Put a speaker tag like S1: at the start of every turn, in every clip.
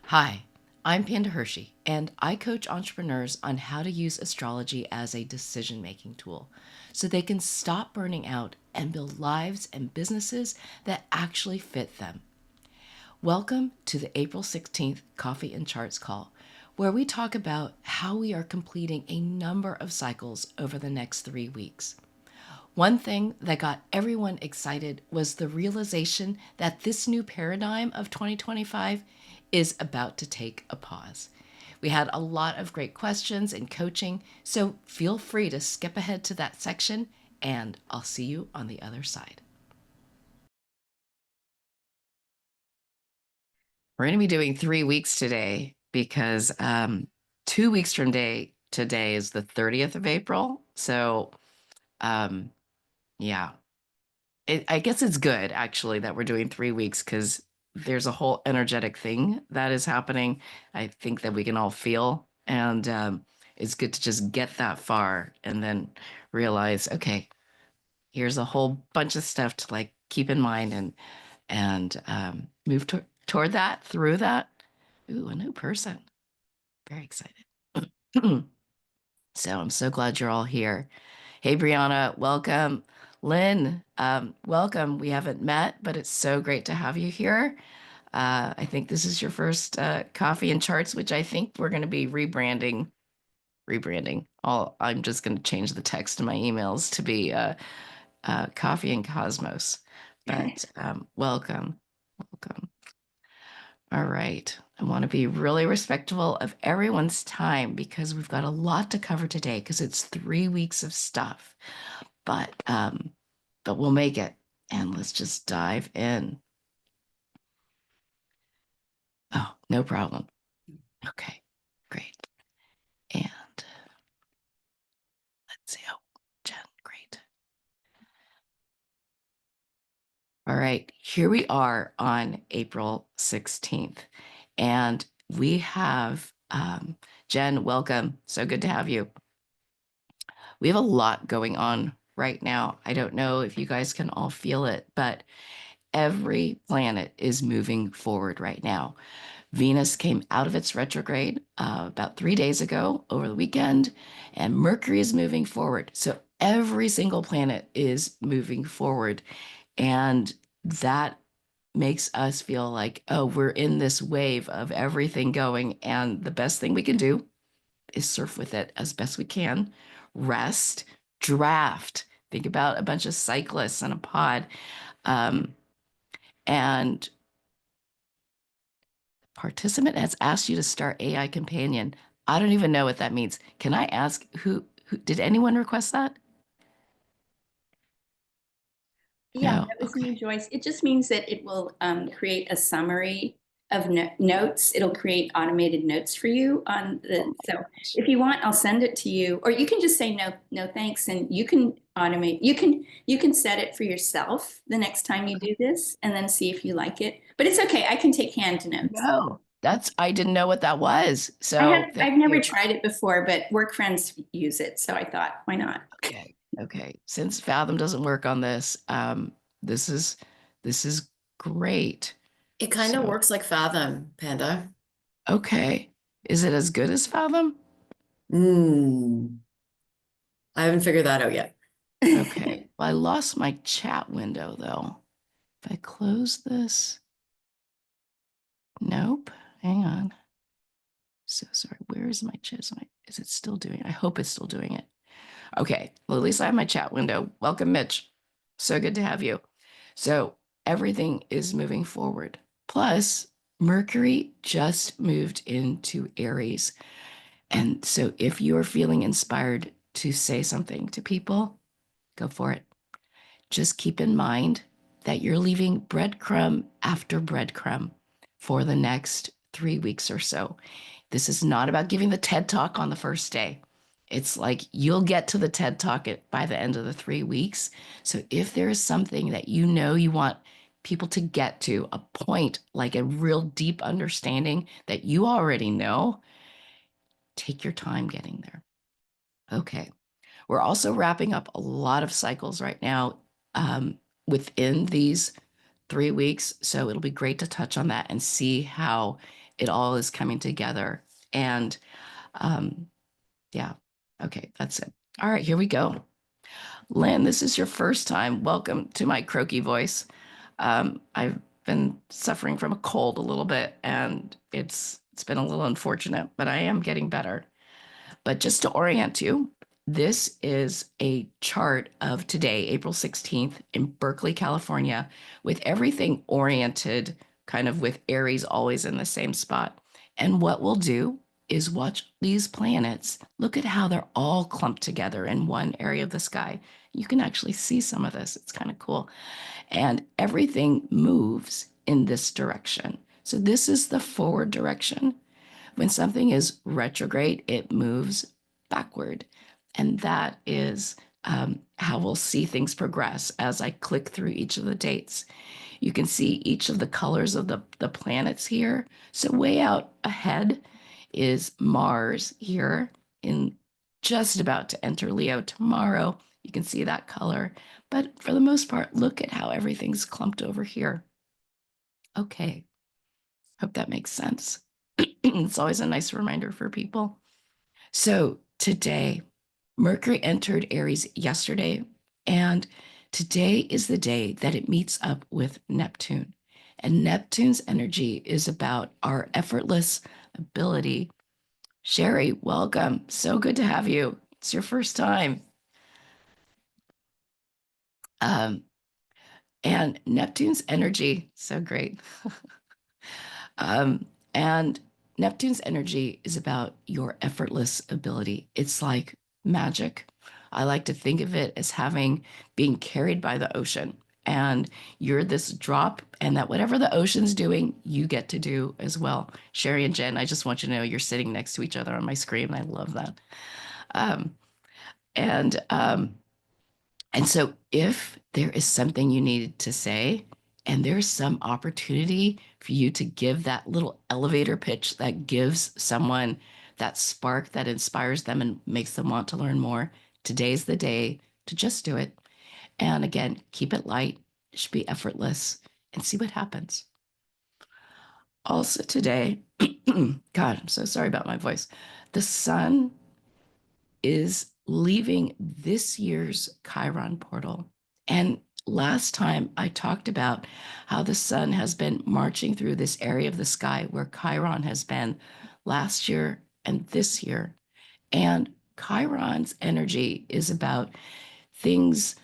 S1: Hi, I'm Panda Hershey, and I coach entrepreneurs on how to use astrology as a decision making tool so they can stop burning out and build lives and businesses that actually fit them. Welcome to the April 16th Coffee and Charts call, where we talk about how we are completing a number of cycles over the next 3 weeks. One thing that got everyone excited was the realization that this new paradigm of 2025 is about to take a pause. We had a lot of great questions and coaching, so feel free to skip ahead to that section, and I'll see you on the other side. We're going to be doing 3 weeks today because 2 weeks from today is the 30th of April. So, um, yeah, I guess it's good actually that we're doing 3 weeks because there's a whole energetic thing that is happening. I think that we can all feel, and it's good to just get that far and then realize, okay, here's a whole bunch of stuff to like keep in mind and move toward that, through that. Ooh, a new person. Very excited. So I'm so glad you're all here. Hey, Brianna, welcome. Lynn, welcome. We haven't met, but it's so great to have you here. I think this is your first coffee and charts, which I think we're going to be rebranding. I'm just going to change the text in my emails to be coffee and cosmos. But welcome. Welcome. All right. I want to be really respectful of everyone's time because we've got a lot to cover today because it's 3 weeks of stuff. But we'll make it. And let's just dive in. Oh, no problem. Okay, great. And let's see. Oh, Jen, great. All right, here we are on April 16th. And we have Jen, welcome. So good to have you. We have a lot going on right now. I don't know if you guys can all feel it, but every planet is moving forward right now. Venus came out of its retrograde about 3 days ago over the weekend, and Mercury is moving forward. So every single planet is moving forward. And that makes us feel like, oh, we're in this wave of everything going. And the best thing we can do is surf with it as best we can, rest, draft. Think about a bunch of cyclists in a pod. Um, and participant has asked you to start AI companion. I don't even know what that means. Can I ask who did anyone request that?
S2: Yeah,
S1: No.
S2: that was me,
S1: Okay.
S2: Joyce. It just means that it will create a summary of notes. It'll create automated notes for you on
S1: Oh
S2: the.
S1: my
S2: So
S1: gosh.
S2: if you want, I'll send it to you, or you can just say no, no thanks, and you can automate. You can set it for yourself the next time you do this, and then see if you like it. But it's okay. I can take hand notes.
S1: No. That's I didn't know what that was.
S2: I have
S1: So thank
S2: I've never
S1: you.
S2: tried it before, but work friends use it, so I thought, why not?
S1: Okay. Okay. Since Fathom doesn't work on this, this is this is great.
S3: It kind of
S1: So
S3: works like Fathom, Panda.
S1: okay. Is it as good as Fathom?
S3: Hmm. I haven't figured that out yet.
S1: Okay. Well, I lost my chat window though. If I close this, nope. Hang on. So sorry. Where is my chat? Is it still doing it? I hope it's still doing it. Okay. Well, at least I have my chat window. Welcome, Mitch. So good to have you. So everything is moving forward. Plus, Mercury just moved into Aries. And so if you are feeling inspired to say something to people, go for it. Just keep in mind that you're leaving breadcrumb after breadcrumb for the next 3 weeks or so. This is not about giving the TED talk on the first day. It's like you'll get to the TED talk by the end of the 3 weeks. So if there is something that you know you want people to get to, a point, like a real deep understanding that you already know, take your time getting there. Okay. We're also wrapping up a lot of cycles right now within these 3 weeks. So it'll be great to touch on that and see how it all is coming together. And yeah, okay, that's it. All right, here we go. Lynn, this is your first time. Welcome to my croaky voice. I've been suffering from a cold a little bit, and it's been a little unfortunate, but I am getting better. But just to orient you, this is a chart of today, April 16th, in Berkeley, California, with everything oriented kind of with Aries always in the same spot. And what we'll do is watch these planets. Look at how they're all clumped together in one area of the sky. You can actually see some of this. It's kind of cool. And everything moves in this direction. So this is the forward direction. When something is retrograde, it moves backward. And that is how we'll see things progress as I click through each of the dates. You can see each of the colors of the planets here. So way out ahead is Mars here in just about to enter Leo tomorrow. You can see that color. But for the most part, look at how everything's clumped over here. Okay, hope that makes sense. It's always a nice reminder for people. So today, Mercury entered Aries yesterday, and today is the day that it meets up with Neptune. And Neptune's energy is about our effortless ability. Sherry, welcome. So good to have you. It's your first time. Um, and Neptune's energy, so great. And Neptune's energy is about your effortless ability. It's like magic. I like to think of it as being carried by the ocean. And you're this drop, and that whatever the ocean's doing, you get to do as well. Sherry and Jen, I just want you to know you're sitting next to each other on my screen. I love that. Um, and and so if there is something you needed to say, and there's some opportunity for you to give that little elevator pitch that gives someone that spark that inspires them and makes them want to learn more, today's the day to just do it. And again, keep it light. It should be effortless and see what happens. Also today, God, I'm so sorry about my voice. The sun is leaving this year's Chiron portal. And last time I talked about how the sun has been marching through this area of the sky where Chiron has been last year and this year. And Chiron's energy is about things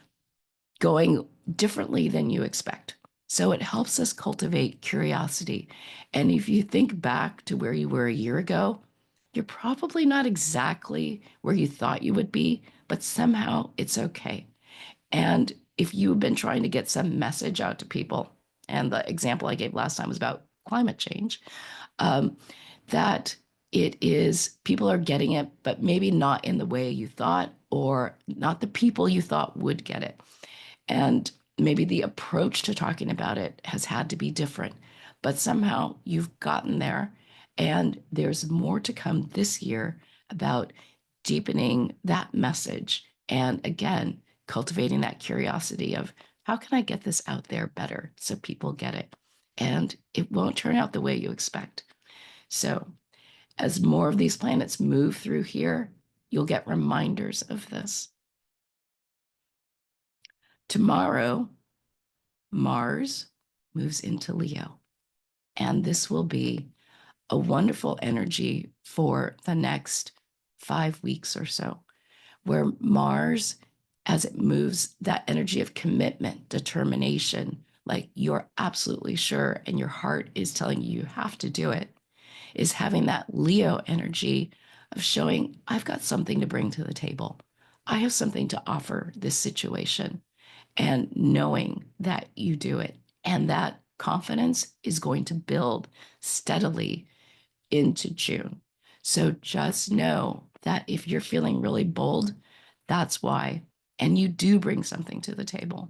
S1: going differently than you expect. So it helps us cultivate curiosity. And if you think back to where you were a year ago, you're probably not exactly where you thought you would be, but somehow it's okay. And if you've been trying to get some message out to people, and the example I gave last time was about climate change, that it is people are getting it, but maybe not in the way you thought, or not the people you thought would get it. And maybe the approach to talking about it has had to be different, but somehow you've gotten there. And there's more to come this year about deepening that message. And again, cultivating that curiosity of how can I get this out there better so people get it? And it won't turn out the way you expect. So as more of these planets move through here, you'll get reminders of this. Tomorrow, Mars moves into Leo. And this will be a wonderful energy for the next 5 weeks or so, where Mars, as it moves, that energy of commitment, determination, like you're absolutely sure and your heart is telling you you have to do it, is having that Leo energy of showing, I've got something to bring to the table. I have something to offer this situation, and knowing that you do it. And that confidence is going to build steadily into June. So just know that if you're feeling really bold, that's why. And you do bring something to the table.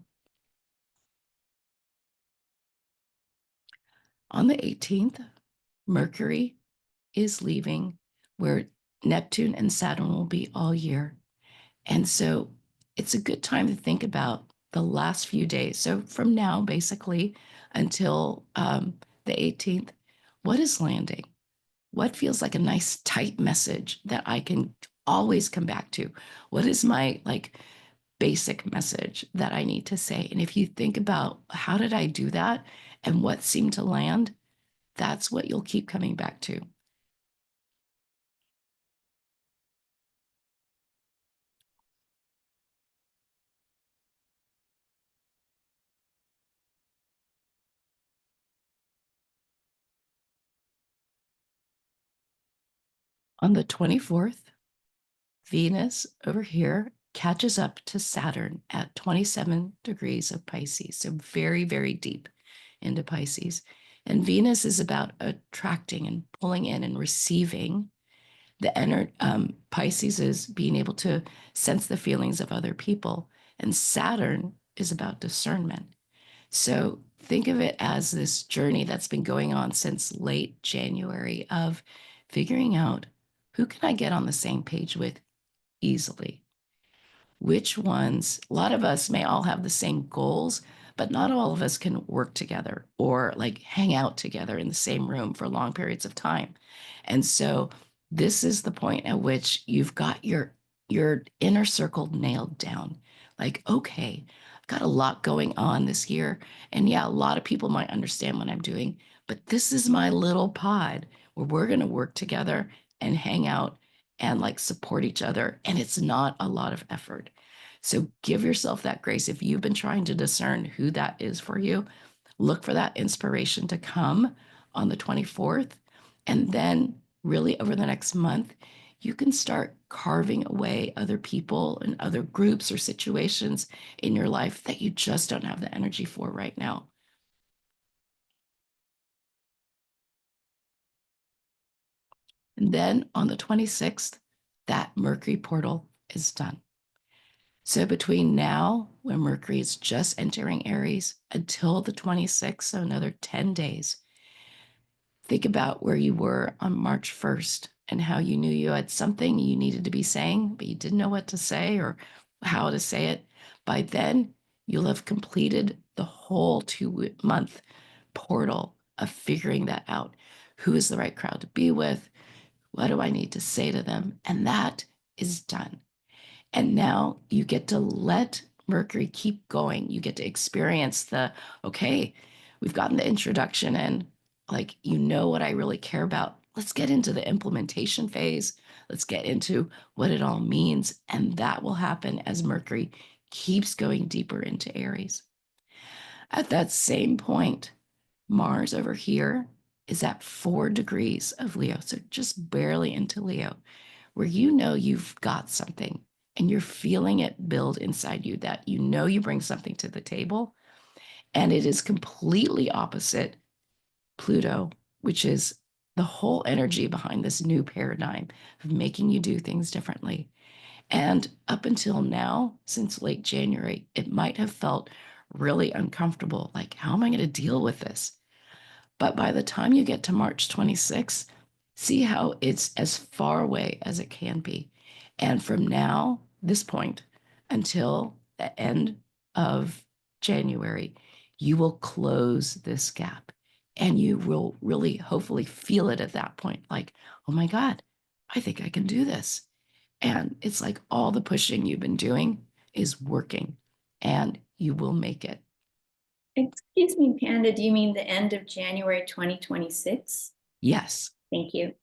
S1: On the 18th, Mercury is leaving where Neptune and Saturn will be all year. And so it's a good time to think about the last few days. So from now, basically, until the 18th, what is landing? what feels like a nice tight message that I can always come back to? What is my like basic message that I need to say? And if you think about how did I do that and what seemed to land, that's what you'll keep coming back to. On the 24th, Venus over here catches up to Saturn at 27 degrees of Pisces. So very, very deep into Pisces. And Venus is about attracting and pulling in and receiving the Pisces is being able to sense the feelings of other people. And Saturn is about discernment. So think of it as this journey that's been going on since late January of figuring out who can I get on the same page with easily. Which ones, a lot of us may all have the same goals, but not all of us can work together or like hang out together in the same room for long periods of time. And so this is the point at which you've got your inner circle nailed down. Like, okay, I've got a lot going on this year. And yeah, a lot of people might understand what I'm doing, but this is my little pod where we're going to work together and hang out and like support each other. And it's not a lot of effort. So give yourself that grace. If you've been trying to discern who that is for you, look for that inspiration to come on the 24th. And then, really, over the next month, you can start carving away other people and other groups or situations in your life that you just don't have the energy for right now. And then on the 26th, that Mercury portal is done. So between now, when Mercury is just entering Aries, until the 26th, so another 10 days, think about where you were on March 1st and how you knew you had something you needed to be saying, but you didn't know what to say or how to say it. By then, you'll have completed the whole 2-month portal of figuring that out. Who is the right crowd to be with? What do I need to say to them? And that is done. And now you get to let Mercury keep going. You get to experience okay, we've gotten the introduction in, like, you know what I really care about. Let's get into the implementation phase. Let's get into what it all means. And that will happen as Mercury keeps going deeper into Aries. At that same point, Mars over here is at 4 degrees of Leo, so just barely into Leo, where you know you've got something and you're feeling it build inside you, that you know you bring something to the table. And it is completely opposite Pluto, which is the whole energy behind this new paradigm of making you do things differently. And up until now, since late January, it might have felt really uncomfortable. Like, how am I going to deal with this? But by the time you get to March 26th, see how it's as far away as it can be. And from now, this point, until the end of January, you will close this gap and you will really hopefully feel it at that point. Like, oh my God, I think I can do this. And it's like all the pushing you've been doing is working and you will make it.
S2: Excuse me, Panda, do you mean the end of January 2026?
S1: Yes.
S2: Thank you.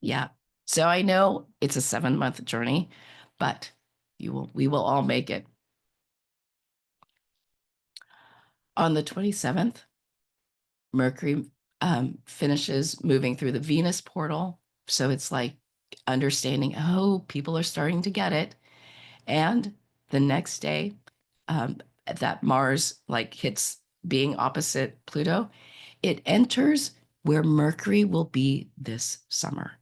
S1: Yeah. So I know it's a 7-month journey, but we will all make it. On the 27th, Mercury finishes moving through the Venus portal. So it's like understanding, oh, people are starting to get it. And the next day, that Mars like hits being opposite Pluto, it enters where Mercury will be this summer.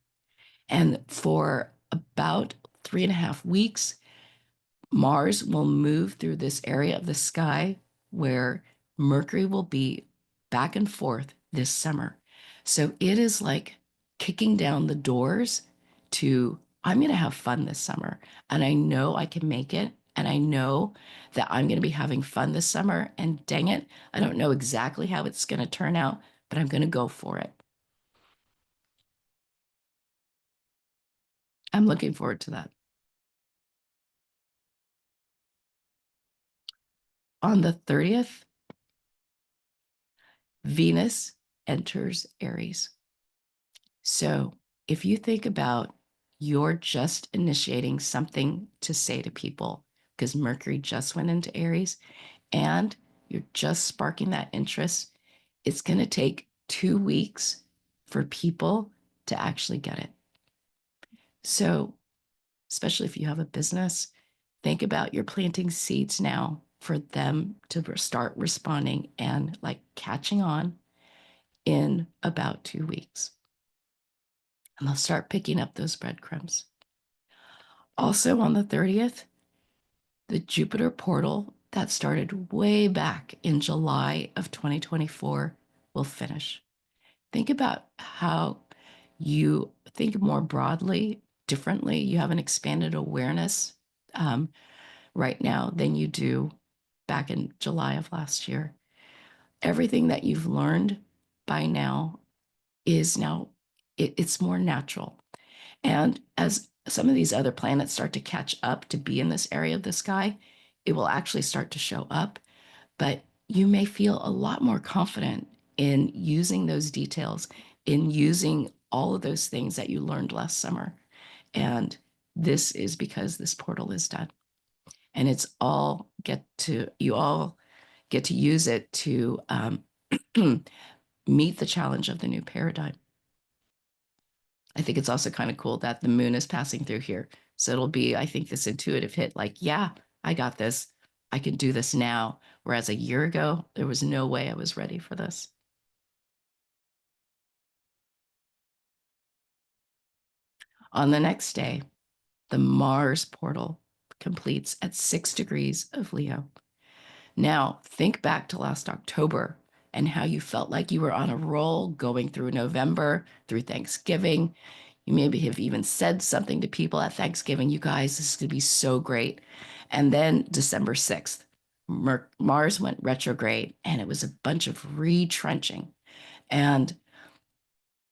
S1: And for about 3.5 weeks, Mars will move through this area of the sky where Mercury will be back and forth this summer. So it is like kicking down the doors to, I'm going to have fun this summer. And I know I can make it. And I know that I'm going to be having fun this summer. And dang it, I don't know exactly how it's going to turn out, but I'm going to go for it. I'm looking forward to that. On the 30th, Venus enters Aries. So if you think about you're just initiating something to say to people because Mercury just went into Aries and you're just sparking that interest, it's going to take 2 weeks for people to actually get it. So, especially if you have a business, think about you're planting seeds now for them to start responding and like catching on in about 2 weeks. And they'll start picking up those breadcrumbs. Also on the 30th, the Jupiter portal that started way back in July of 2024 will finish. Think about how you think more broadly, differently. You have an expanded awareness right now than you do back in July of last year. Everything that you've learned by now is now, it's more natural. And as some of these other planets start to catch up to be in this area of the sky, it will actually start to show up. But you may feel a lot more confident in using those details, in using all of those things that you learned last summer. And this is because this portal is done. And you all get to use it to meet the challenge of the new paradigm. I think it's also kind of cool that the moon is passing through here. So it'll be, I think, this intuitive hit like, yeah, I got this. I can do this now. Whereas a year ago, there was no way I was ready for this. On the next day, the Mars portal completes at 6 degrees of Leo. Now, think back to last October and how you felt like you were on a roll going through November, through Thanksgiving. You maybe have even said something to people at Thanksgiving, you guys, this is going to be so great. And then December 6th, Mars went retrograde and it was a bunch of retrenching. And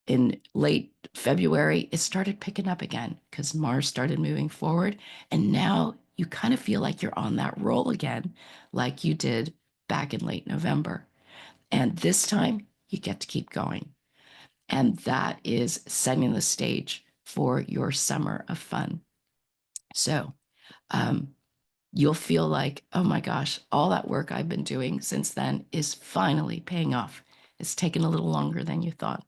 S1: in late February, it started picking up again because Mars started moving forward. And now you kind of feel like you're on that roll again, like you did back in late November. And this time you get to keep going. And that is setting the stage for your summer of fun. So you'll feel like, oh my gosh, all that work I've been doing since then is finally paying off. It's taken a little longer than you thought.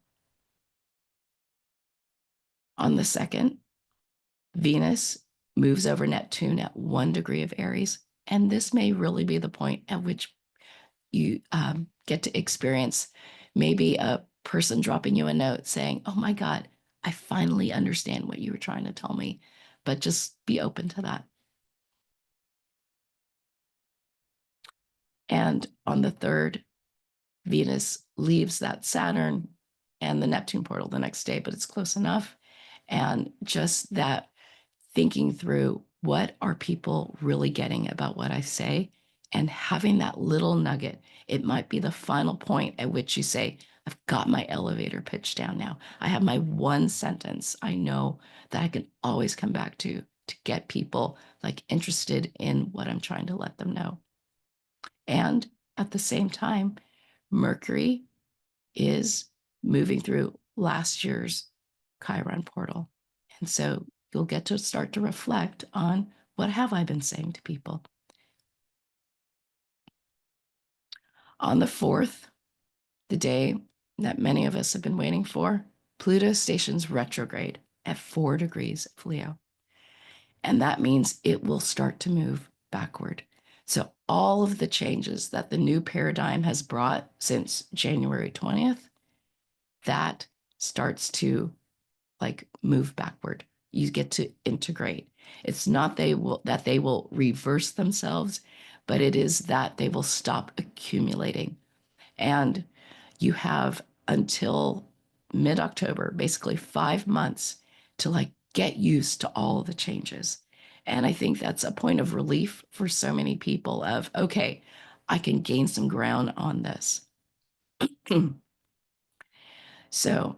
S1: On the 2nd, Venus moves over Neptune at 1 degree of Aries. And this may really be the point at which you get to experience maybe a person dropping you a note saying, oh my God, I finally understand what you were trying to tell me. But just be open to that. And on the 3rd, Venus leaves that Saturn and the Neptune portal the next day, but it's close enough. And just that thinking through what are people really getting about what I say and having that little nugget. It might be the final point at which you say, I've got my elevator pitch down now. I have my one sentence I know that I can always come back to get people like interested in what I'm trying to let them know. And at the same time, Mercury is moving through last year's Chiron portal. And so you'll get to start to reflect on what have I been saying to people. On the 4th, the day that many of us have been waiting for, Pluto stations retrograde at 4 degrees of Leo. And that means it will start to move backward. So all of the changes that the new paradigm has brought since January 20th, that starts to like move backward. You get to integrate. It's not that they will reverse themselves, but it is that they will stop accumulating. And you have until mid-October, basically 5 months to like get used to all the changes. And I think that's a point of relief for so many people of, okay, I can gain some ground on this. So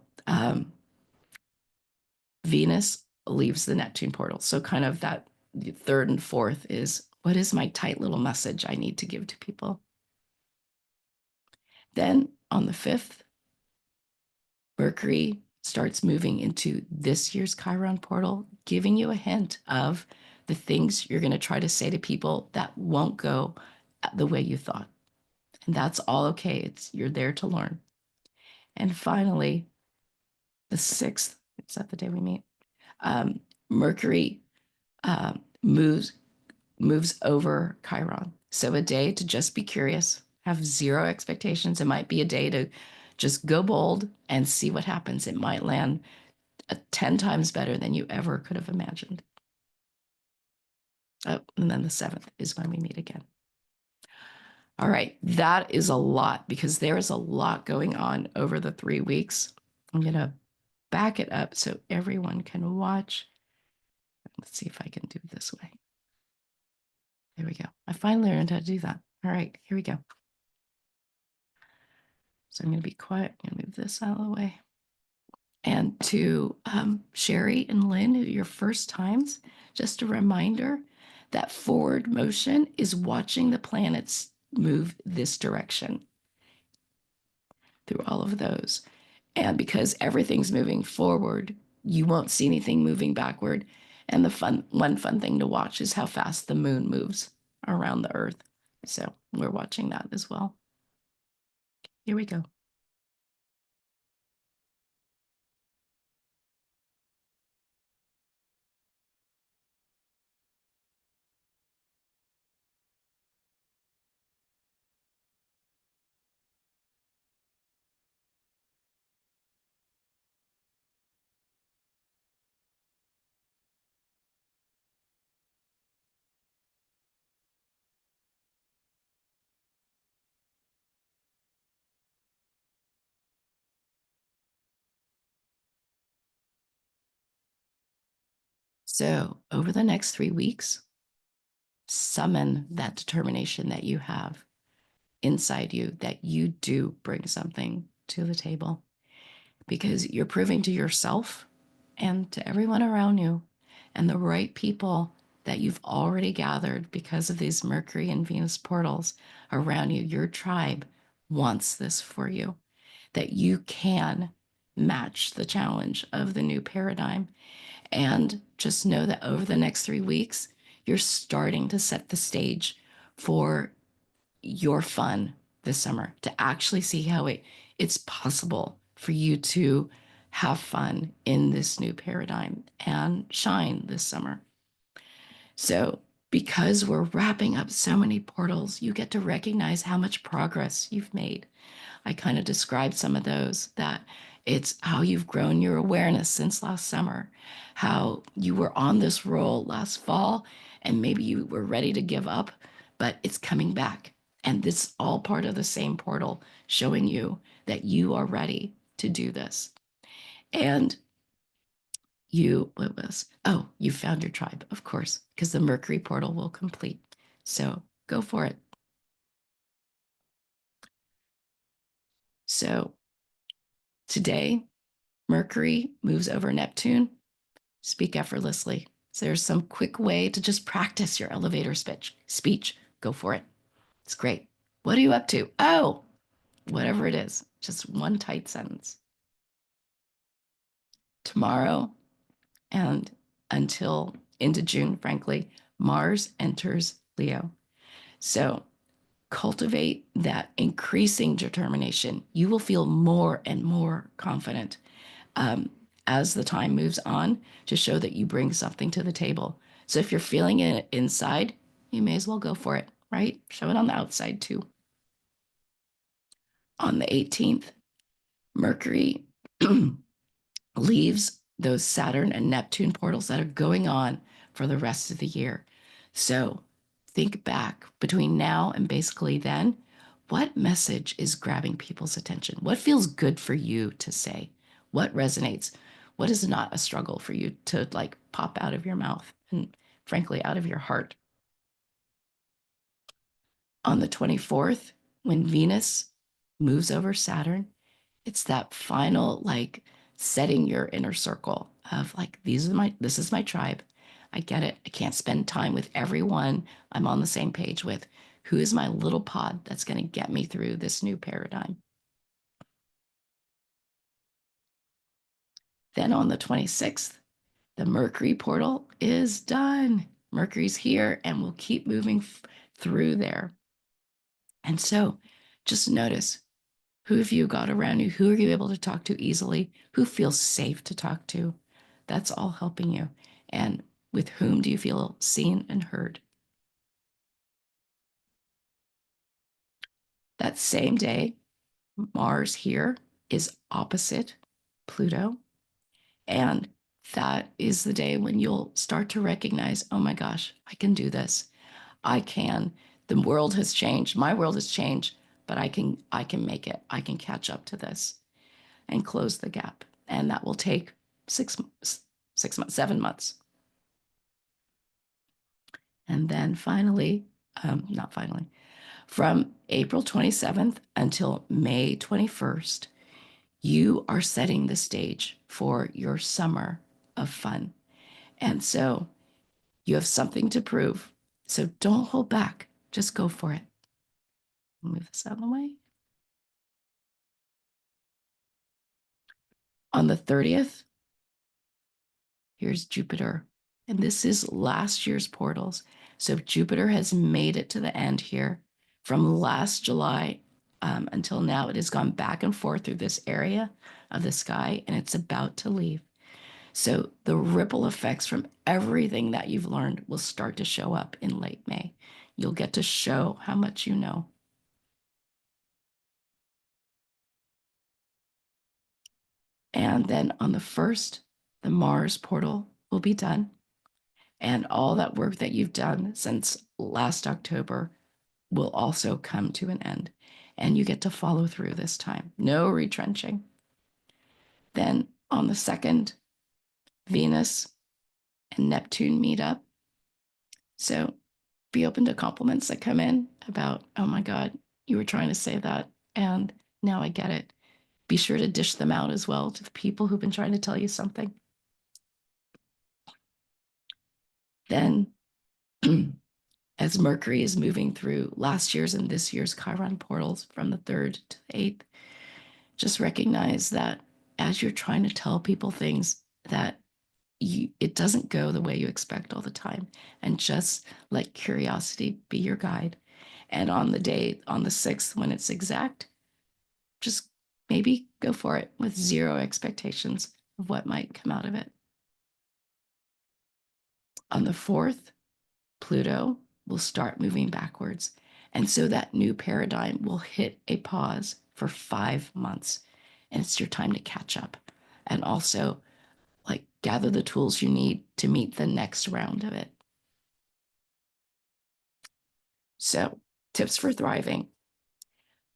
S1: Venus leaves the Neptune portal. So kind of that the third and fourth is, what is my tight little message I need to give to people? Then on the 5th, Mercury starts moving into this year's Chiron portal, giving you a hint of the things you're going to try to say to people that won't go the way you thought. And that's all okay. You're there to learn. And finally, the 6th, is that the day we meet? Mercury uh, moves over Chiron. So a day to just be curious, have zero expectations. It might be a day to just go bold and see what happens. It might land 10 times better than you ever could have imagined. Oh, and then the 7th is when we meet again. All right, that is a lot because there is a lot going on over the 3 weeks. I'm going to back it up so everyone can watch. Let's see if I can do it this way. There we go. I finally learned how to do that. All right, here we go. So I'm going to be quiet. I'm going to move this out of the way. And to Sherry and Lynn, your first times, just a reminder that forward motion is watching the planets move this direction through all of those. And because everything's moving forward, you won't see anything moving backward. And one fun thing to watch is how fast the moon moves around the Earth. So we're watching that as well. Here we go. So over the next 3 weeks, summon that determination that you have inside you that you do bring something to the table, because you're proving to yourself and to everyone around you and the right people that you've already gathered because of these Mercury and Venus portals around you. Your tribe wants this for you, that you can match the challenge of the new paradigm. And just know that over the next 3 weeks, you're starting to set the stage for your fun this summer, to actually see how it's possible for you to have fun in this new paradigm and shine this summer. So because we're wrapping up so many portals, you get to recognize how much progress you've made. I kind of described some of those, that it's how you've grown your awareness since last summer, how you were on this roll last fall and maybe you were ready to give up, but it's coming back. And this is all part of the same portal showing you that you are ready to do this. And you found your tribe, of course, because the Mercury portal will complete. So go for it. So today, Mercury moves over Neptune. Speak effortlessly. So there's some quick way to just practice your elevator speech. Go for it. It's great. What are you up to? Oh, whatever it is, just one tight sentence. Tomorrow and until into June, frankly, Mars enters Leo. So cultivate that increasing determination. You will feel more and more confident as the time moves on, to show that you bring something to the table. So if you're feeling it inside, you may as well go for it, right? Show it on the outside too. On the 18th, Mercury leaves those Saturn and Neptune portals that are going on for the rest of the year. So think back between now and basically then, what message is grabbing people's attention? What feels good for you to say? What resonates? What is not a struggle for you to like pop out of your mouth and frankly out of your heart? On the 24th, when Venus moves over Saturn, it's that final like setting your inner circle of like, this is my tribe. I get it. I can't spend time with everyone I'm on the same page with. Who is my little pod that's going to get me through this new paradigm? Then on the 26th, the Mercury portal is done. Mercury's here and we'll keep moving through there. And so just notice, who have you got around you? Who are you able to talk to easily? Who feels safe to talk to? That's all helping you. And with whom do you feel seen and heard? That same day, Mars here is opposite Pluto. And that is the day when you'll start to recognize, oh my gosh, I can do this. I can. The world has changed. My world has changed, but I can make it. I can catch up to this and close the gap. And that will take 6 months, 7 months. And then finally, not finally, from April 27th until May 21st, you are setting the stage for your summer of fun. And so you have something to prove. So don't hold back. Just go for it. Move this out of the way. On the 30th, here's Jupiter. And this is last year's portals. So Jupiter has made it to the end here. From last July until now, it has gone back and forth through this area of the sky, and it's about to leave. So the ripple effects from everything that you've learned will start to show up in late May. You'll get to show how much you know. And then on the 1st, the Mars portal will be done. And all that work that you've done since last October will also come to an end. And you get to follow through this time. No retrenching. Then on the 2nd, Venus and Neptune meet up. So be open to compliments that come in about, oh my God, you were trying to say that. And now I get it. Be sure to dish them out as well to the people who've been trying to tell you something. Then as Mercury is moving through last year's and this year's Chiron portals from the 3rd to the 8th, just recognize that as you're trying to tell people things that it doesn't go the way you expect all the time, and just let curiosity be your guide. And on the day, on the 6th, when it's exact, just maybe go for it with zero expectations of what might come out of it. On the 4th, Pluto will start moving backwards. And so that new paradigm will hit a pause for 5 months. And it's your time to catch up and also like gather the tools you need to meet the next round of it. So, tips for thriving.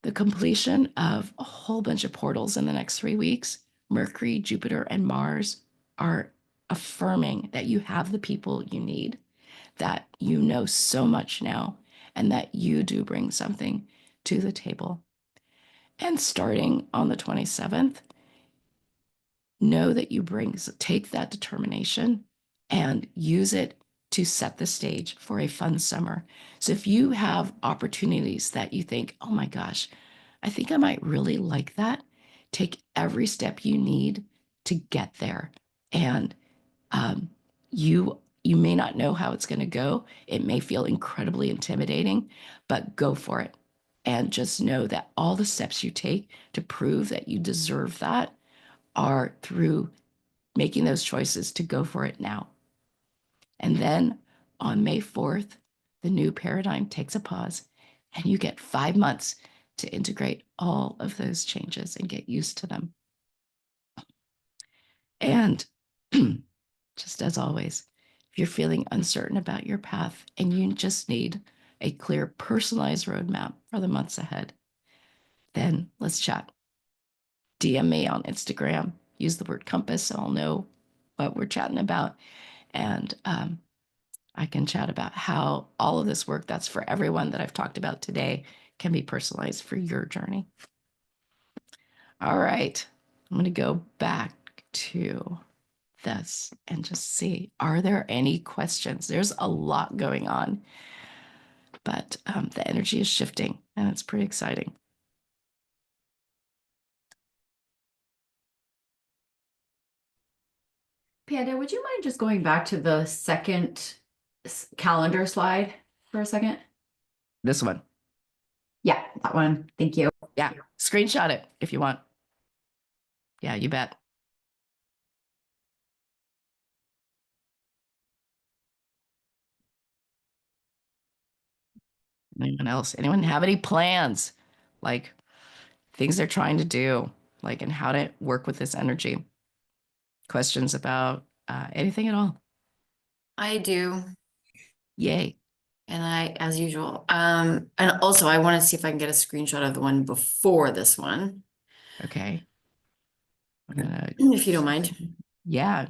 S1: The completion of a whole bunch of portals in the next 3 weeks, Mercury, Jupiter, and Mars are affirming that you have the people you need, that you know so much now, and that you do bring something to the table. And starting on the 27th, know that take that determination and use it to set the stage for a fun summer. So if you have opportunities that you think, oh my gosh, I think I might really like that, take every step you need to get there. And you may not know how it's going to go. It may feel incredibly intimidating, but go for it. And just know that all the steps you take to prove that you deserve that are through making those choices to go for it now. And then on May 4th, the new paradigm takes a pause, and you get 5 months to integrate all of those changes and get used to them. And just as always, if you're feeling uncertain about your path and you just need a clear, personalized roadmap for the months ahead, then let's chat. DM me on Instagram. Use the word compass so I'll know what we're chatting about. And I can chat about how all of this work that's for everyone that I've talked about today can be personalized for your journey. All right. I'm going to go back to this and just see, are there any questions? There's a lot going on, but the energy is shifting and it's pretty exciting.
S4: Panda, would you mind just going back to the second calendar slide for a second?
S1: This one.
S4: Yeah, that one. Thank you.
S1: Yeah. Screenshot it if you want. Yeah, you bet. Anyone else? Anyone have any plans? Like things they're trying to do, like, and how to work with this energy? Questions about anything at all?
S3: I do.
S1: Yay.
S3: And I, as usual, and also I want to see if I can get a screenshot of the one before this one,
S1: Okay. I'm gonna,
S3: if you don't mind.
S1: yeah,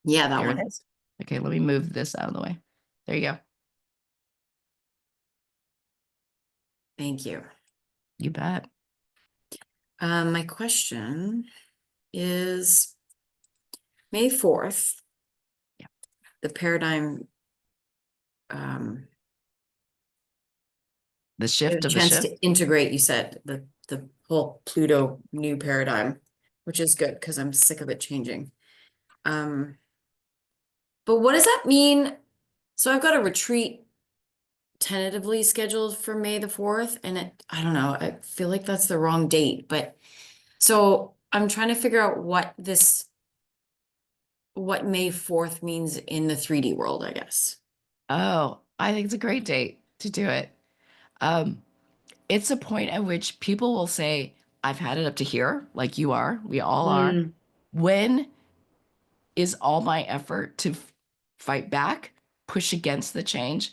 S3: Yeah, that
S1: there
S3: one.
S1: it is. Okay, let me move this out of the way. There you go.
S3: Thank you.
S1: You bet.
S3: My question is May 4th,
S1: Yeah.
S3: the paradigm,
S1: The shift of the
S3: chance
S1: shift.
S3: to integrate, you said, the whole Pluto new paradigm, which is good because I'm sick of it changing. But what does that mean? So I've got a retreat tentatively scheduled for May the 4th, and I don't know, I feel like that's the wrong date, but so I'm trying to figure out what May 4th means in the 3D world, I guess.
S1: Oh, I think it's a great date to do it. It's a point at which people will say, I've had it up to here, like you are, we all are.
S3: Mm.
S1: When is all my effort to fight back, push against the change?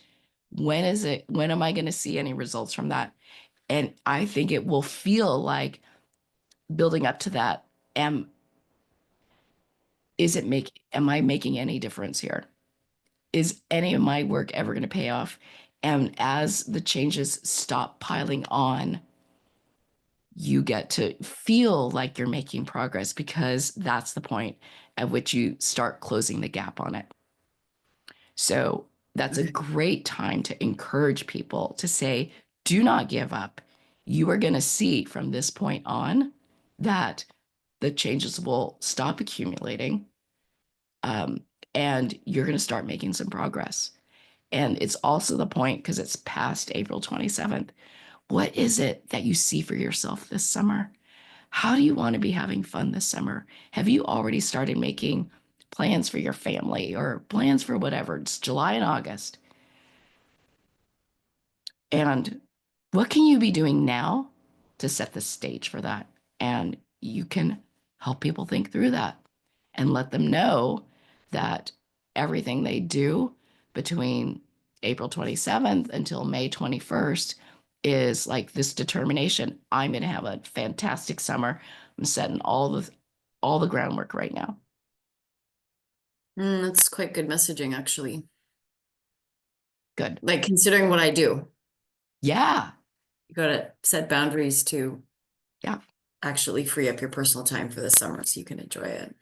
S1: When is it? When am I going to see any results from that? And I think it will feel like building up to that. Am I making any difference here? Is any of my work ever going to pay off? And as the changes stop piling on, you get to feel like you're making progress because that's the point at which you start closing the gap on it. So that's a great time to encourage people to say, do not give up. You are going to see from this point on that the changes will stop accumulating, and you're going to start making some progress. And it's also the point, because it's past April 27th. What is it that you see for yourself this summer? How do you want to be having fun this summer? Have you already started making plans for your family or plans for whatever? It's July and August. And what can you be doing now to set the stage for that? And you can help people think through that and let them know that everything they do between April 27th until May 21st is like this determination. I'm going to have a fantastic summer. I'm setting all the groundwork right now.
S3: That's quite good messaging, actually.
S1: Good.
S3: Like considering what I do,
S1: Yeah.
S3: you gotta set boundaries to
S1: Yeah.
S3: actually free up your personal time for the summer so you can enjoy it.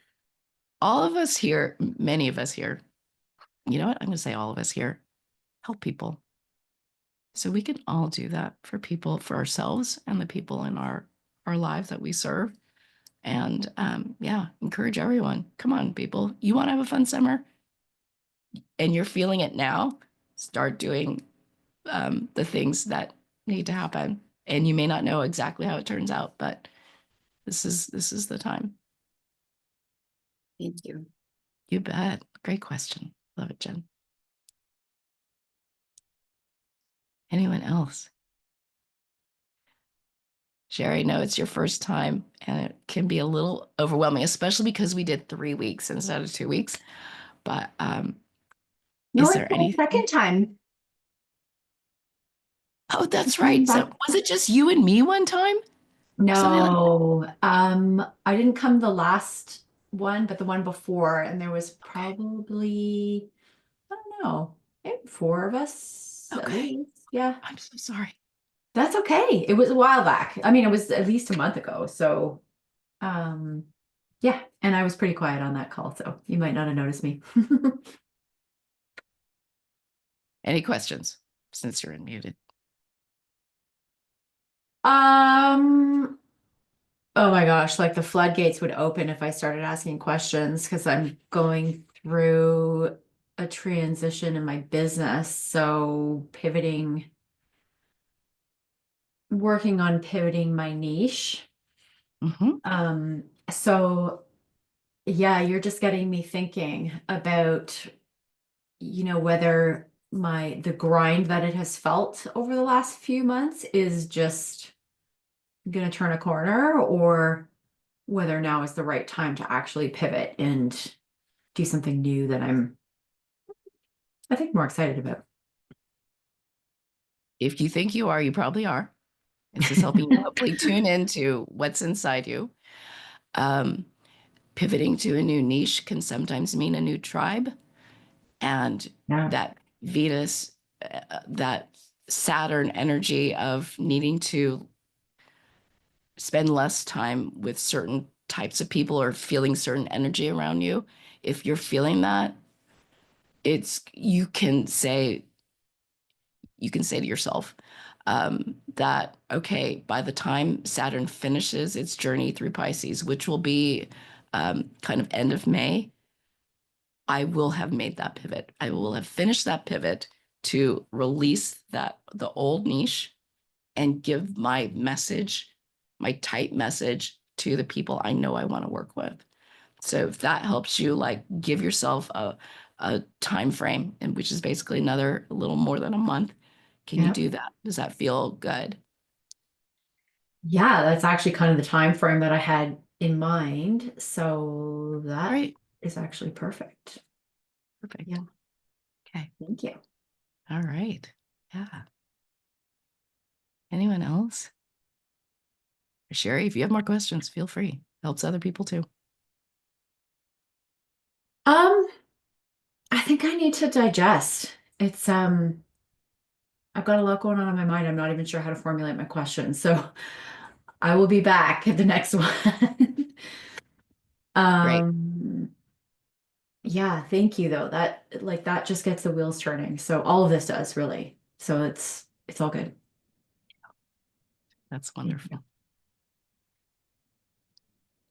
S1: All of us here, many of us here, you know what? I'm going to say all of us here help people. So we can all do that for people, for ourselves and the people in our lives that we serve. And yeah, encourage everyone. Come on, people. You want to have a fun summer and you're feeling it now, start doing the things that need to happen. And you may not know exactly how it turns out, but this is the time.
S3: Thank you.
S1: You bet. Great question. Love it, Jen. Anyone else? Sherry, no, it's your first time and it can be a little overwhelming, especially because we did 3 weeks instead of 2 weeks. But
S4: No,
S1: is
S4: it's
S1: there
S4: my
S1: any?
S4: second time.
S1: Oh, that's right. So
S4: Back-
S1: was it just you and me one time? Something like
S4: No, I didn't come the last one, but the one before, and there was probably, I don't know, maybe 4 of us at
S1: Okay.
S4: least. Yeah,
S1: I'm so sorry.
S4: that's okay. It was a while back. I mean, it was at least a month ago. So, um, Yeah, and I was pretty quiet on that call, so you might not have noticed me.
S1: Any questions since you're unmuted?
S4: Um, oh my gosh, like the floodgates would open if I started asking questions because I'm going through a transition in my business. So working on pivoting my niche.
S1: Mhm.
S4: So yeah, you're just getting me thinking about, whether the grind that it has felt over the last few months is just gonna turn a corner, or whether now is the right time to actually pivot and do something new that I think more excited about.
S1: If you think you are, you probably are. This is helping you hopefully tune into what's inside you. Um, Pivoting to a new niche can sometimes mean a new tribe. And
S4: Yeah.
S1: that Venus, that Saturn energy of needing to spend less time with certain types of people or feeling certain energy around you. If you're feeling that, you can say to yourself that, okay, by the time Saturn finishes its journey through Pisces, which will be kind of end of May, I will have made that pivot. I will have finished that pivot to release the old niche and give my message, my tight message to the people I know I want to work with. So if that helps you, like, give yourself a time frame, and which is basically another little more than a month, can you
S4: Yeah.
S1: do that? Does that feel good?
S4: Yeah, that's actually kind of the time frame that I had in mind. So that
S1: Great.
S4: is actually perfect.
S1: Perfect.
S4: Yeah.
S1: Okay.
S4: Thank you.
S1: All right. Yeah. Anyone else? Sherry, if you have more questions, feel free. Helps other people too.
S4: I think I need to digest. I've got a lot going on in my mind. I'm not even sure how to formulate my questions. So I will be back at the next one.
S1: Great.
S4: Um, yeah, thank you though. That just gets the wheels turning. So all of this does really. So it's all good.
S1: That's
S4: Thank you.
S1: wonderful.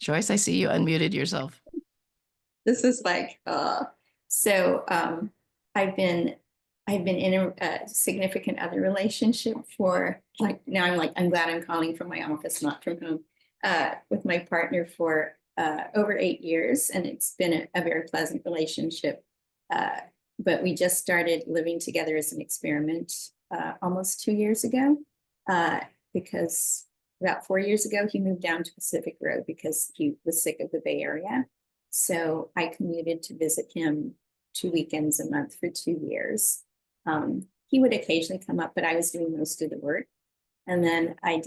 S1: Joyce, I see you unmuted yourself.
S2: This is like, so I've been in a significant other relationship for like now I'm glad I'm calling from my office, not from home, with my partner for over 8 years, and it's been a very pleasant relationship. But we just started living together as an experiment almost 2 years ago, because about 4 years ago he moved down to Pacific Road because he was sick of the Bay Area. So I commuted to visit him 2 weekends a month for 2 years. He would occasionally come up, but I was doing most of the work. And then I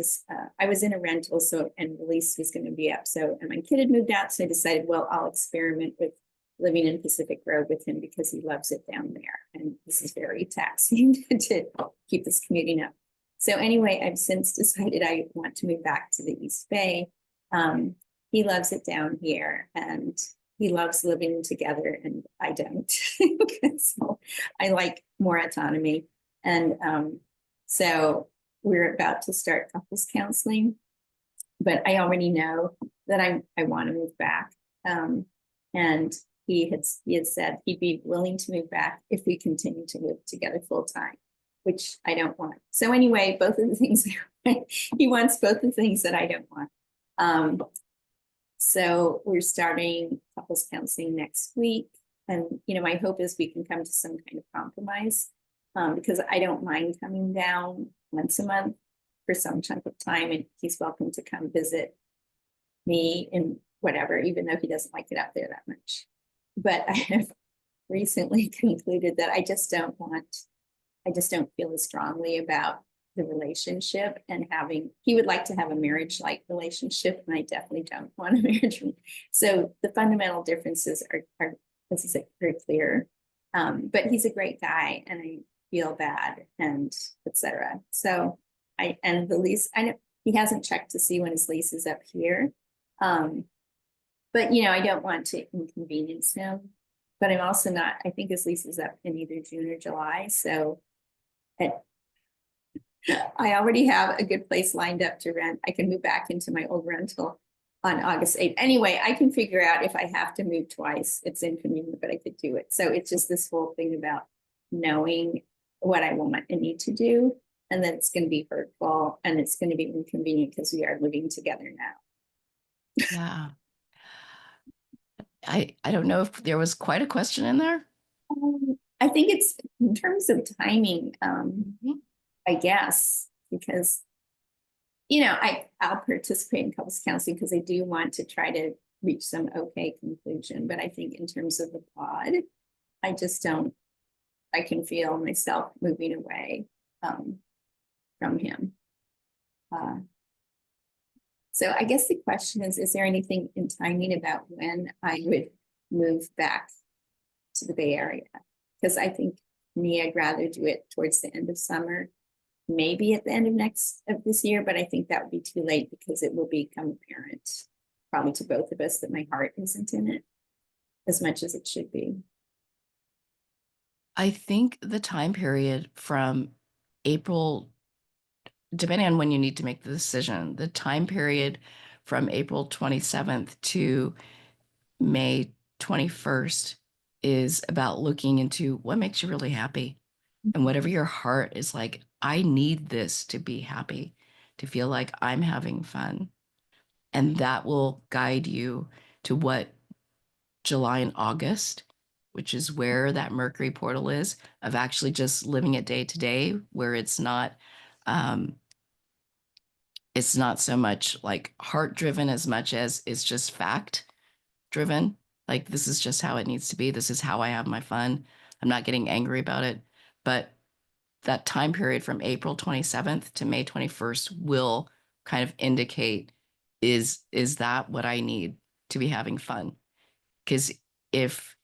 S2: was in a rental, and the lease was going to be up. So, and my kid had moved out. So I decided, well, I'll experiment with living in Pacific Road with him because he loves it down there. And this is very taxing to keep this commuting up. So anyway, I've since decided I want to move back to the East Bay. He loves it down here, and he loves living together, and I don't. So I like more autonomy. And so we're about to start couples counseling, but I already know that I want to move back. And he had said he'd be willing to move back if we continue to live together full time, which I don't want. So anyway, both of the things he wants, both the things that I don't want. So we're starting couples counseling next week. And, my hope is we can come to some kind of compromise, because I don't mind coming down once a month for some chunk of time. And he's welcome to come visit me and whatever, even though he doesn't like it out there that much. But I have recently concluded that I just don't feel as strongly about the relationship, and he would like to have a marriage-like relationship, and I definitely don't want a marriage. So the fundamental differences are this is very clear. But he's a great guy, and I feel bad, and etc. So the lease, I know he hasn't checked to see when his lease is up here. But, you know, I don't want to inconvenience him. But I'm also not, I think his lease is up in either June or July, so I already have a good place lined up to rent. I can move back into my old rental on August 8th. Anyway, I can figure out if I have to move twice. It's inconvenient, but I could do it. So it's just this whole thing about knowing what I want and need to do. And then it's going to be hurtful and it's going to be inconvenient because we are living together now.
S1: Yeah. I don't know if there was quite a question in there.
S2: I think it's in terms of timing,
S1: Mhm.
S2: I guess, because you know, I'll participate in couples counseling because I do want to try to reach some okay conclusion. But I think in terms of the pod, I just don't, I can feel myself moving away from him. So I guess the question is there anything in timing about when I would move back to the Bay Area? Because I think me, I'd rather do it towards the end of summer, maybe at the end of this year, but I think that would be too late because it will become apparent, probably to both of us, that my heart isn't in it as much as it should be.
S1: I think the time period from April, depending on when you need to make the decision, the time period from April 27th to May 21st is about looking into what makes you really happy. And whatever your heart is like, I need this to be happy, to feel like I'm having fun. And that will guide you to what July and August, which is where that Mercury portal is, of actually just living it day to day, where um, it's not so much like heart driven as much as it's just fact driven. Like, this is just how it needs to be. This is how I have my fun. I'm not getting angry about it. But that time period from April 27th to May 21st will kind of indicate, is that what I need to be having fun? Because if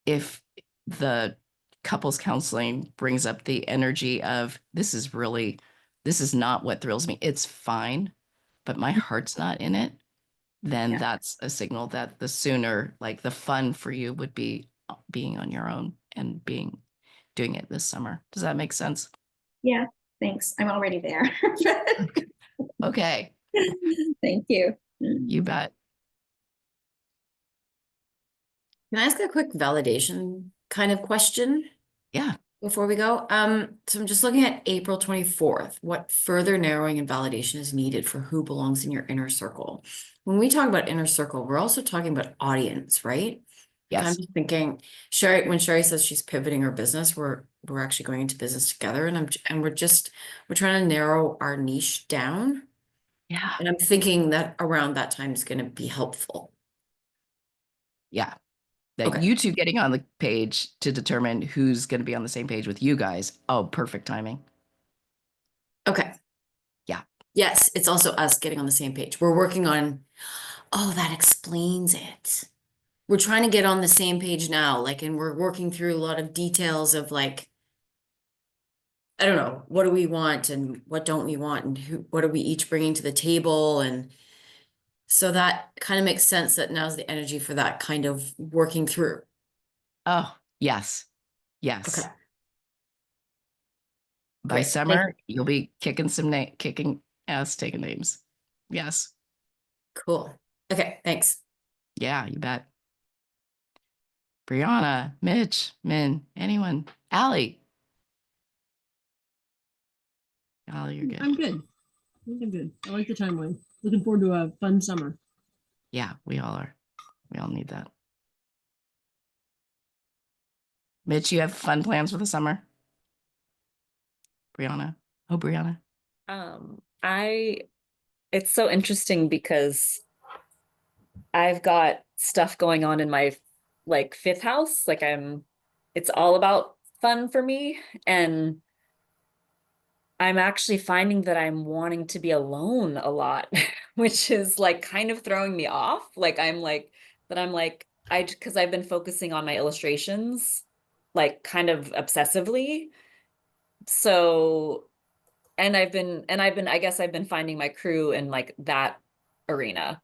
S1: if the couples counseling brings up the energy of, this is not what thrills me, it's fine, but my heart's not in it, then
S2: Yeah.
S1: that's a signal that the sooner, like, the fun for you would be being on your own and doing it this summer. Does that make sense?
S2: Yeah, thanks. I'm already there.
S1: Okay,
S2: Thank you.
S1: you bet.
S3: Can I ask a quick validation kind of question
S1: Yeah.
S3: before we go? So I'm just looking at April 24th. What further narrowing and validation is needed for who belongs in your inner circle? When we talk about inner circle, we're also talking about audience, right? Like, I'm
S1: Yes.
S3: just thinking, Sherry, when Sherry says she's pivoting her business, we're actually going into business together, and we're trying to narrow our niche down.
S1: Yeah.
S3: And I'm thinking that around that time is going to be helpful.
S1: Yeah. That
S3: Okay.
S1: you two getting on the page to determine who's going to be on the same page with you guys. Oh, perfect timing.
S3: Okay.
S1: Yeah.
S3: Yes, it's also us getting on the same page. We're working on, oh, that explains it. We're trying to get on the same page now, like, and we're working through a lot of details of, like, I don't know, what do we want and what don't we want and what are we each bringing to the table? And so that kind of makes sense that now's the energy for that kind of working through.
S1: Oh, yes.
S3: Okay,
S1: Yes. By
S3: great. Thank
S1: summer,
S3: you.
S1: you'll be kicking ass, taking names. Yes.
S3: Cool. Okay, thanks.
S1: Yeah, you bet. Brianna, Mitch, Min, anyone? Allie. Allie, you're good.
S5: I'm good. I think I'm good. I like the timeline. Looking forward to a fun summer.
S1: Yeah, we all are. We all need that. Mitch, you have fun plans for the summer? Brianna. Oh, Brianna.
S6: I it's so interesting because I've got stuff going on in my like fifth house. Like it's all about fun for me. And I'm actually finding that I'm wanting to be alone a lot, which is like kind of throwing me off. Like because I've been focusing on my illustrations, like kind of obsessively. So I guess I've been finding my crew in like that arena.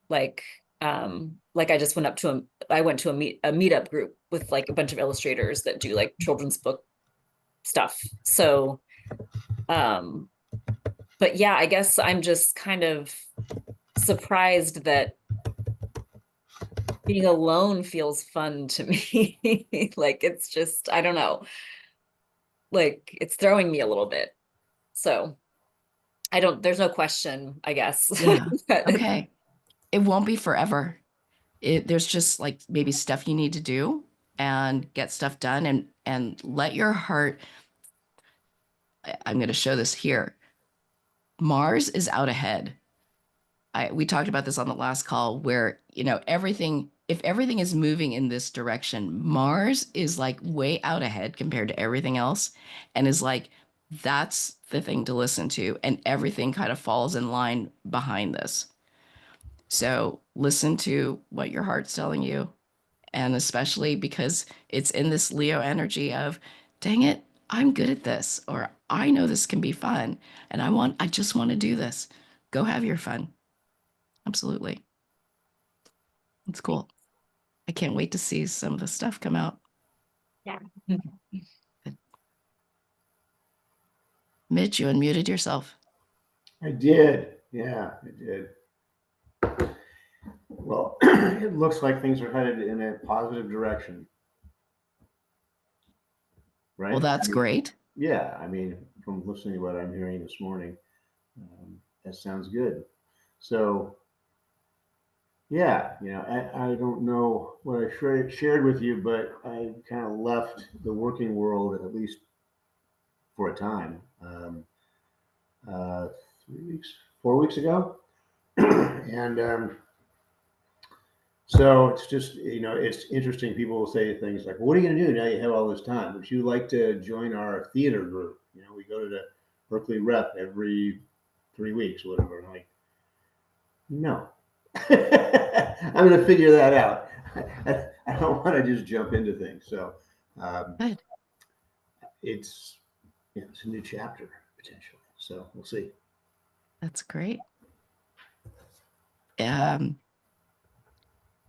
S6: Like Like I just went up to I went to a meetup group with like a bunch of illustrators that do like children's book stuff. So, but yeah, I guess I'm just kind of surprised that being alone feels fun to me. Like it's just, I don't know, like it's throwing me a little bit. So there's no question, I guess.
S1: Yeah.
S6: But
S1: Okay. It won't be forever. There's just like maybe stuff you need to do and get stuff done and let your heart. I'm going to show this here. Mars is out ahead. We talked about this on the last call where, if everything is moving in this direction, Mars is like way out ahead compared to everything else and is like, that's the thing to listen to. And everything kind of falls in line behind this. So listen to what your heart's telling you. And especially because it's in this Leo energy of, dang it, I'm good at this, or I know this can be fun. And I just want to do this. Go have your fun. Absolutely. It's cool. I can't wait to see some of the stuff come out.
S6: yeah.
S1: Mitch, you unmuted yourself.
S7: I did. Yeah, I did. Well, it looks like things are headed in a positive direction. Right?
S1: Well, that's great.
S7: Yeah, I mean, from listening to what I'm hearing this morning, that sounds good. So, yeah, I don't know what I shared with you, but I kind of left the working world at least for a time. 3 weeks, 4 weeks ago, and so it's just it's interesting. People will say things like, well, "What are you going to do now? You have all this time. Would you like to join our theater group? We go to the Berkeley Rep every 3 weeks, or whatever." I'm like, no, I'm going to figure that out. I don't want to just jump into things. So
S1: Good.
S7: it's it's a new chapter potentially. So we'll see.
S1: That's great.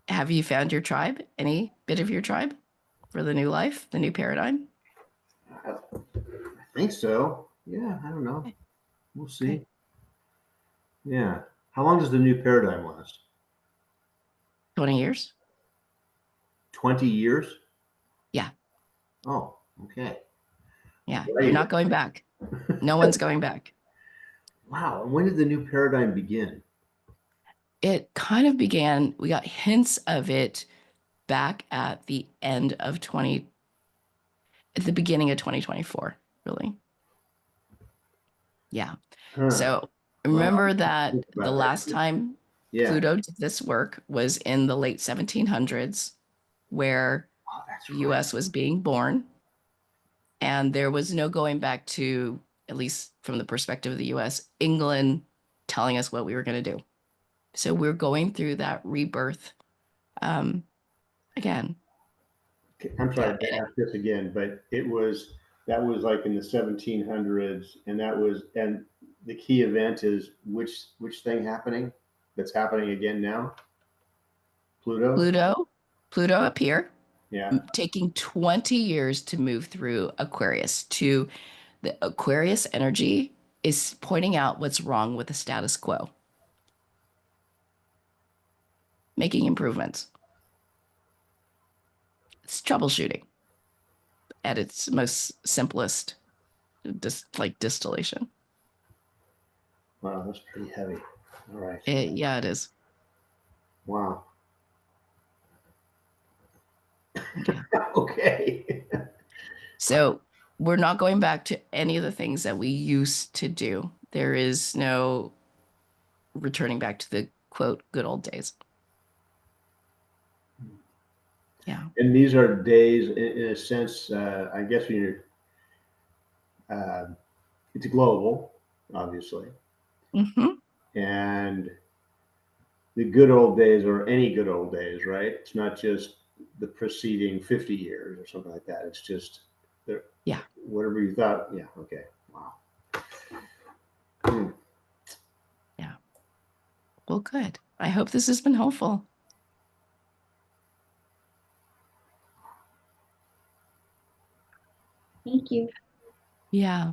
S1: Have you found your tribe? Any bit of your tribe for the new life, the new paradigm?
S7: I think so. Yeah, I don't know.
S1: Okay.
S7: We'll see.
S1: Okay.
S7: Yeah. How long does the new paradigm last?
S1: 20 years?
S7: 20 years?
S1: Yeah.
S7: Oh, okay.
S1: Yeah.
S7: Right.
S1: You're not going back. No one's going back.
S7: Wow. And when did the new paradigm begin?
S1: It kind of began, we got hints of it back at the end of at the beginning of 2024, really. Yeah.
S7: Huh.
S1: So remember that
S7: think
S1: the
S7: about that.
S1: last time
S7: Yeah.
S1: Pluto did this work was in the late 1700s, where
S7: Oh, that's
S1: the
S7: right.
S1: US was being born. And there was no going back to, at least from the perspective of the US, England telling us what we were going to do. So we're going through that rebirth again.
S7: Okay, I'm sorry
S1: Yeah.
S7: to ask this again, but that was like in the 1700s, and the key event is which thing happening that's happening again now? Pluto?
S1: Pluto up here,
S7: Yeah.
S1: taking 20 years to move through Aquarius. To the Aquarius energy is pointing out what's wrong with the status quo, making improvements. It's troubleshooting at its most simplest, like distillation.
S7: Wow, that's pretty heavy. All right.
S1: Yeah, it is.
S7: Wow.
S1: Yeah.
S7: Okay.
S1: So we're not going back to any of the things that we used to do. There is no returning back to the quote good old days. Yeah.
S7: And these are days, in a sense. I guess when you're, it's global, obviously, and the good old days are any good old days, right? It's not just the preceding 50 years or something like that. It's just
S1: Yeah.
S7: whatever you thought. Yeah. Okay. Wow.
S1: Yeah. Well, good. I hope this has been helpful.
S2: Thank you.
S1: Yeah.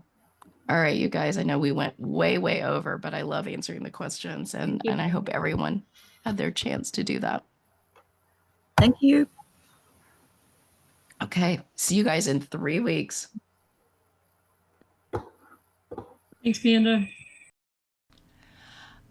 S1: All right, you guys, I know we went way, way over, but I love answering the questions and
S2: you.
S1: I hope everyone had their chance to do that.
S8: Thank you.
S1: Okay. See you guys in 3 weeks.
S5: Thanks, Panda.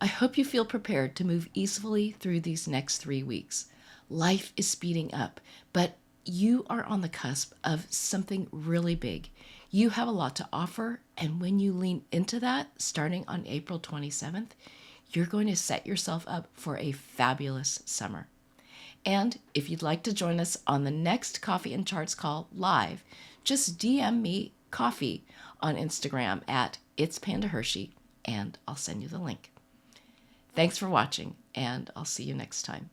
S1: I hope you feel prepared to move easily through these next 3 weeks. Life is speeding up, but you are on the cusp of something really big. You have a lot to offer, and when you lean into that, starting on April 27th, you're going to set yourself up for a fabulous summer. And if you'd like to join us on the next Coffee and Charts call live, just DM me coffee on Instagram at It's Panda Hershey, and I'll send you the link. Thanks for watching, and I'll see you next time.